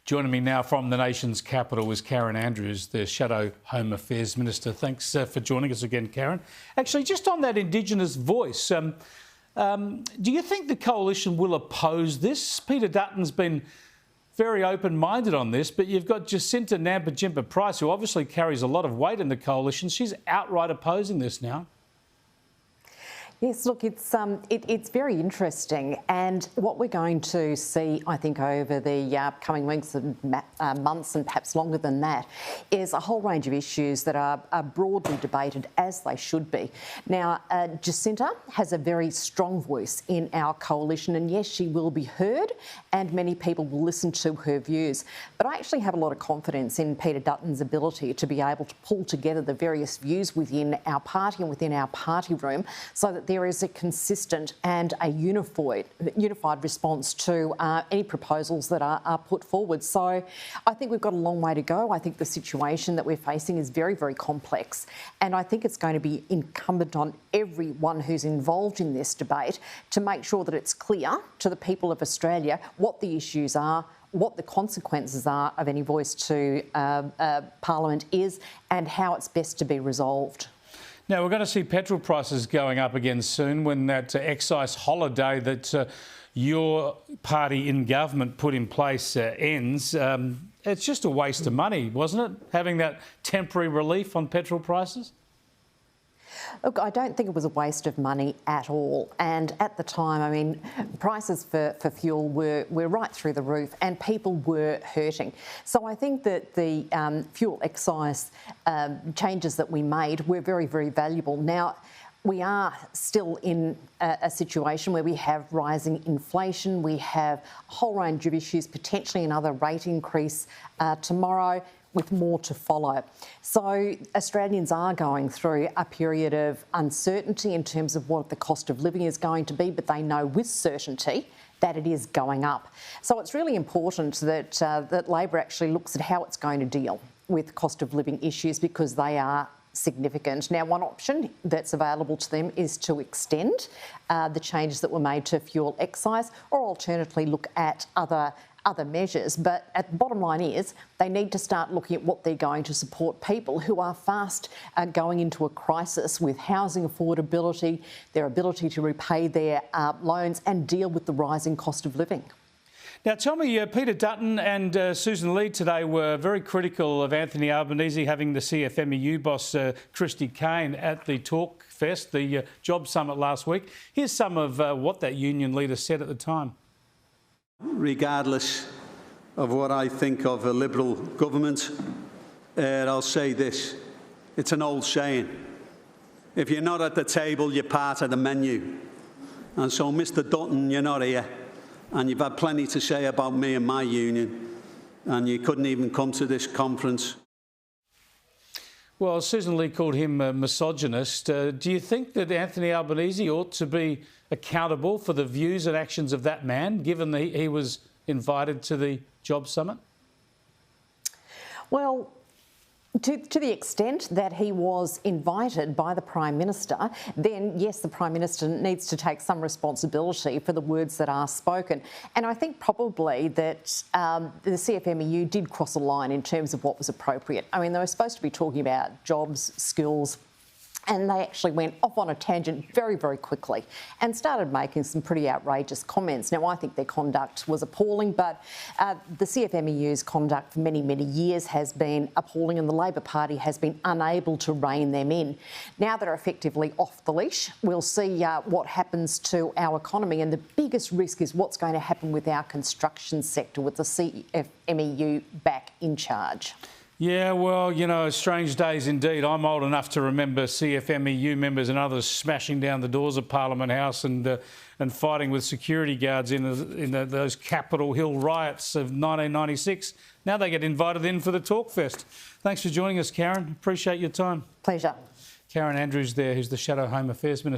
Joining me now from the nation's capital is Karen Andrews, the Shadow Home Affairs Minister. Thanks for joining us again, Karen. Actually, just on that Indigenous voice, do you think the coalition will oppose this? Peter Dutton's been very open-minded on this, but you've got Jacinta Nampijinpa-Price, who obviously carries a lot of weight in the coalition. She's outright opposing this now. Yes, look, it's very interesting, and what we're going to see, I think, over the coming weeks and months, and perhaps longer than that, is a whole range of issues that are broadly debated, as they should be. Now, Jacinta has a very strong voice in our coalition, and yes, she will be heard, and many people will listen to her views. But I actually have a lot of confidence in Peter Dutton's ability to be able to pull together the various views within our party and within our party room, so that there is a consistent and a unified response to any proposals that are put forward. So I think we've got a long way to go. I think the situation that we're facing is very, very complex, and I think it's going to be incumbent on everyone who's involved in this debate to make sure that it's clear to the people of Australia what the issues are, what the consequences are of any voice to Parliament is, and how it's best to be resolved. Now, we're going to see petrol prices going up again soon when that excise holiday that your party in government put in place ends. It's just a waste of money, wasn't it, having that temporary relief on petrol prices? Look, I don't think it was a waste of money at all. And at the time, I mean, prices for fuel were right through the roof and people were hurting. So I think that the fuel excise changes that we made were very, very valuable. Now, we are still in a situation where we have rising inflation, we have a whole range of issues, potentially another rate increase tomorrow, with more to follow. So Australians are going through a period of uncertainty in terms of what the cost of living is going to be, but they know with certainty that it is going up. So it's really important that that Labor actually looks at how it's going to deal with cost of living issues, because they are significant. Now, one option that's available to them is to extend the changes that were made to fuel excise, or alternatively look at other measures. But at the bottom line is they need to start looking at what they're going to support people who are fast going into a crisis with housing affordability, their ability to repay their loans and deal with the rising cost of living. Now, tell me, Peter Dutton and Susan Lee today were very critical of Anthony Albanese having the CFMEU boss, Christy Kane, at the Talk Fest, the Job Summit last week. Here's some of what that union leader said at the time. Regardless of what I think of a Liberal government, I'll say this. It's an old saying. If you're not at the table, you're part of the menu. And so, Mr Dutton, you're not here. And you've had plenty to say about me and my union. And you couldn't even come to this conference. Well, Susan Lee called him a misogynist. Do you think that Anthony Albanese ought to be accountable for the views and actions of that man, given that he was invited to the Job Summit? Well, to the extent that he was invited by the Prime Minister, then yes, the Prime Minister needs to take some responsibility for the words that are spoken. And I think probably that the CFMEU did cross a line in terms of what was appropriate. I mean, they were supposed to be talking about jobs, skills, and they actually went off on a tangent very, very quickly and started making some pretty outrageous comments. Now, I think their conduct was appalling, but the CFMEU's conduct for many, many years has been appalling, and the Labor Party has been unable to rein them in. Now they're effectively off the leash. We'll see what happens to our economy, and the biggest risk is what's going to happen with our construction sector with the CFMEU back in charge. Yeah, well, you know, strange days indeed. I'm old enough to remember CFMEU members and others smashing down the doors of Parliament House and fighting with security guards in those Capitol Hill riots of 1996. Now they get invited in for the Talk Fest. Thanks for joining us, Karen. Appreciate your time. Pleasure. Karen Andrews there, who's the Shadow Home Affairs Minister.